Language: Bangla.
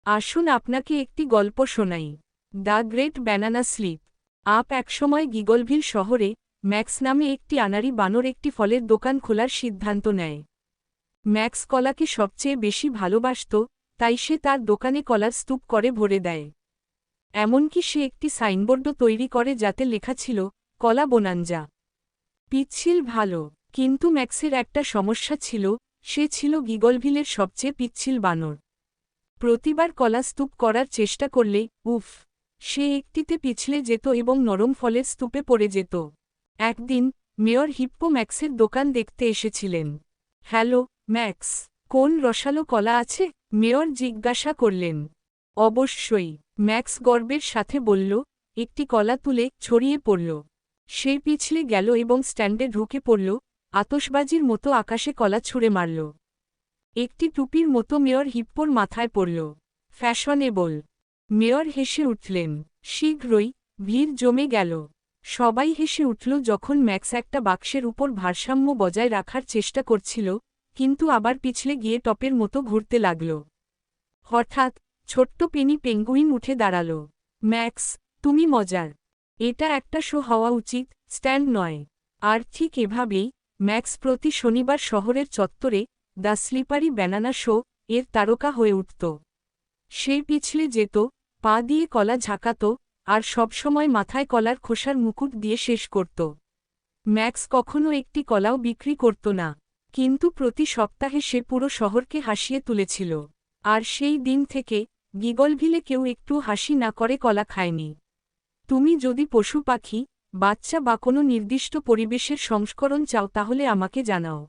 আসুন আপনাকে একটি গল্প শোনাই। The great banana slip. একসময় গিগলভিল শহরে ম্যাক্স নামে একটি আনাড়ি বানর একটি ফলের দোকান খোলার সিদ্ধান্ত নেয়। ম্যাক্স কলাকে সবচেয়ে বেশি ভালোবাসত, তাই সে তার দোকানে কলার স্তূপ করে ভরে দেয়। এমনকি সে একটি সাইনবোর্ডও তৈরি করে যাতে লেখা ছিল, কলা বোনাঞ্জা। পিচ্ছিল ভালো। কিন্তু ম্যাক্সের একটা সমস্যা ছিল, সে ছিল গিগলভিলের সবচেয়ে পিচ্ছিল বানর। প্রতিবার কলা স্তূপ করার চেষ্টা করলে, উফ, সে একটিতে পিছলে যেত এবং নরম ফলের স্তূপে পড়ে যেত। একদিন মেয়র হিপ্পো ম্যাক্সের দোকান দেখতে এসেছিলেন। হ্যালো, ম্যাক্স, কোন রসালো কলা আছে? মেয়র জিজ্ঞাসা করলেন। অবশ্যই, ম্যাক্স গর্বের সাথে বলল, একটি কলা তুলে ছড়িয়ে পড়ল। সে পিছলে গেল এবং স্ট্যান্ডে ঢুকে পড়ল, আতশবাজির মতো আকাশে কলা ছুঁড়ে মারল। একটি টুপির মতো মেয়র হিপ্পোর মাথায় পড়ল। ফ্যাশনেবল। মেয়র হেসে উঠলেন। শীঘ্রই ভিড় জমে গেল। সবাই হেসে উঠল যখন ম্যাক্স একটা বাক্সের উপর ভারসাম্য বজায় রাখার চেষ্টা করছিল, কিন্তু আবার পিছলে গিয়ে টপের মতো ঘুরতে লাগল। হঠাৎ ছোট্ট পেনি পেঙ্গুইন উঠে দাঁড়াল। ম্যাক্স, তুমি মজার। এটা একটা শো হওয়া উচিত, স্ট্যান্ড নয়। আর ঠিক এভাবেই ম্যাক্স প্রতি শনিবার শহরের চত্বরে দ্য স্লিপারি ব্যানানা শো এর তারকা হয়ে উঠত। সে পিছলে যেত, পা দিয়ে কলা ঝাঁকাত, আর সবসময় মাথায় কলার খোসার মুকুট দিয়ে শেষ করত। ম্যাক্স কখনো একটি কলাও বিক্রি করত না, কিন্তু প্রতি সপ্তাহে সে পুরো শহরকে হাসিয়ে তুলেছিল। আর সেই দিন থেকে গিগলভিলে কেউ একটু হাসি না করে কলা খায়নি। তুমি যদি পশু পাখি, বাচ্চা বা কোনো নির্দিষ্ট পরিবেশের সংস্করণ চাও তাহলে আমাকে জানাও।